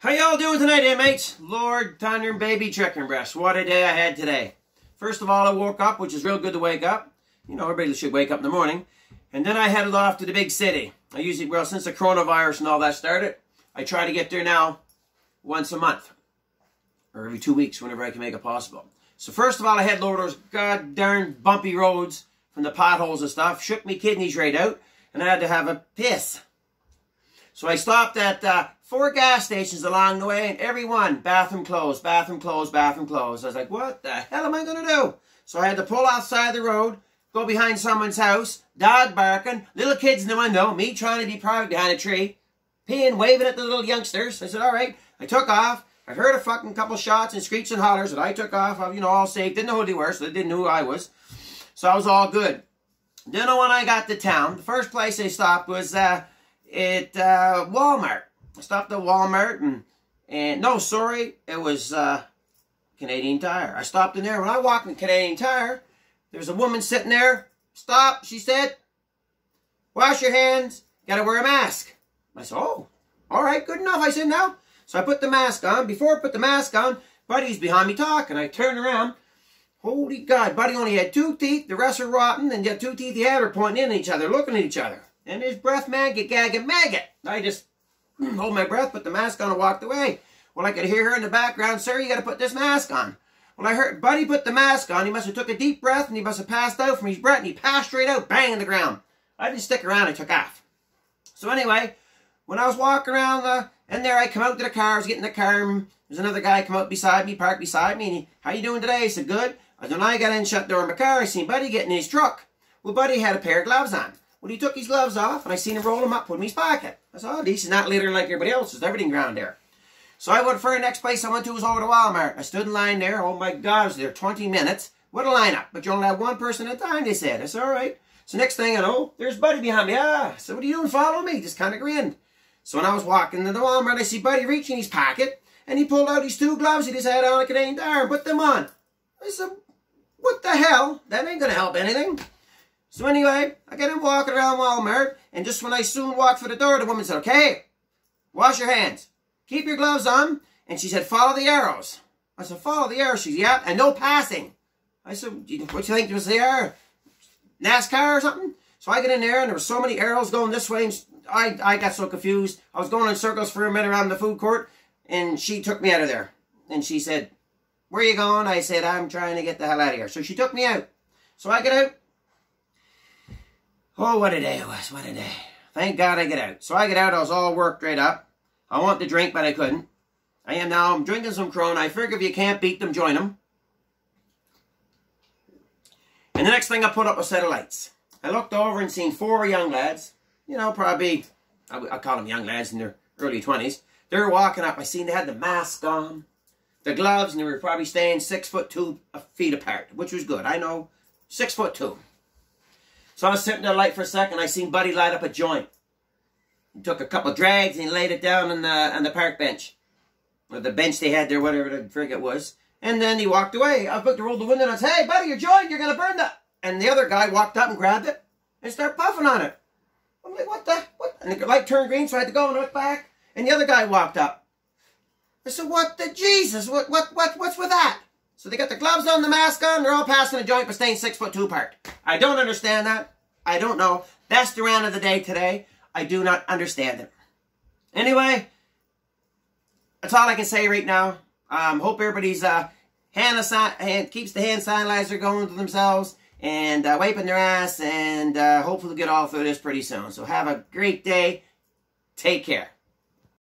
How y'all doing tonight, inmates? Lord, thunder and baby chicken breast. What a day I had today. First of all, I woke up, which is real good to wake up. You know, everybody should wake up in the morning. And then I headed off to the big city. I usually, well, since the coronavirus and all that started, I try to get there now once a month. Or every 2 weeks, whenever I can make it possible. So first of all, I headed over those goddamn bumpy roads from the potholes and stuff. Shook me kidneys right out. And I had to have a piss. So I stopped at 4 gas stations along the way, and every one, bathroom closed, bathroom closed, bathroom closed. I was like, what the hell am I going to do? So I had to pull outside the road, go behind someone's house, dog barking, little kids in the window, me trying to be private behind a tree, peeing, waving at the little youngsters. I said, all right. I took off. I heard a fucking couple shots and screeches and hollers, and I took off, you know, all safe. Didn't know who they were, so they didn't know who I was. So I was all good. Then when I got to town, the first place I stopped was at Walmart. I stopped at Walmart and no, sorry, it was Canadian Tire. I stopped in there. When I walked in Canadian Tire, there was a woman sitting there. Stop, she said. Wash your hands. Got to wear a mask. I said, oh, all right, good enough. I said, no. So I put the mask on. Before I put the mask on, Buddy's behind me talking. I turned around. Holy God, Buddy only had 2 teeth. The rest are rotten. And the 2 teeth he had are pointing in at each other, looking at each other. And his breath, maggot, gagging, maggot. I just hold my breath, put the mask on, and walked away. Well, I could hear her in the background, sir, you got to put this mask on. Well, I heard Buddy put the mask on. He must have took a deep breath, and he must have passed out from his breath, and he passed straight out, bang, on the ground. I didn't stick around. I took off. So anyway, when I was walking around in there, I come out to the car. I was getting in the car, and there's another guy come out beside me, parked beside me, and he, how you doing today? I said, good. And then I got in, shut the door of my car. I seen Buddy getting in his truck. Well, Buddy had a pair of gloves on. Well, he took his gloves off, and I seen him roll them up, put them in his pocket. I said, oh, this is not littering like everybody else. There's everything around there. So I went for the next place I went to was over to Walmart. I stood in line there. Oh, my God, I was there 20 minutes. What a lineup. But you only have one person at a time, they said. I said, all right. So next thing I know, there's Buddy behind me. Ah, so what are you doing? Follow me. Just kind of grinned. So when I was walking into the Walmart, I see Buddy reaching his pocket, and he pulled out his 2 gloves he just had on a Canadian Tire and put them on. I said, what the hell? That ain't going to help anything. So anyway, I get him walking around Walmart, and just when I soon walked for the door, the woman said, okay, wash your hands. Keep your gloves on. And she said, follow the arrows. I said, follow the arrows? She said, yeah, and no passing. I said, what do you think was there? NASCAR or something? So I get in there, and there were so many arrows going this way, and I got so confused. I was going in circles for a minute around the food court, and she took me out of there. And she said, where are you going? I said, I'm trying to get the hell out of here. So she took me out. So I get out. Oh, what a day it was. What a day. Thank God I get out. So I get out. I was all worked right up. I wanted to drink, but I couldn't. I am now. I'm drinking some Corona. I figure if you can't beat them, join them. And the next thing, I put up a set of lights. I looked over and seen 4 young lads. You know, probably, I call them young lads in their early 20s. They were walking up. I seen they had the mask on, the gloves, and they were probably staying 6'2" feet apart, which was good. I know, 6'2". So I was sitting there light for a second. I seen Buddy light up a joint. He took a couple of drags and he laid it down on the park bench. Or the bench they had there, whatever the frig it was. And then he walked away. I looked to roll the window and I said, hey, Buddy, your joint, you're going to burn that. And the other guy walked up and grabbed it and started puffing on it. I'm like, what? And the light turned green, so I had to go and look back. And the other guy walked up. I said, what the Jesus? What's with that? So they got the gloves on, the mask on, they're all passing a joint but staying 6'2" apart. I don't understand that. I don't know. Best around of the day today. I do not understand it. Anyway, that's all I can say right now. Hope everybody's keeps the hand sanitizer going to themselves and wiping their ass, and hopefully we'll get all through this pretty soon. So have a great day. Take care.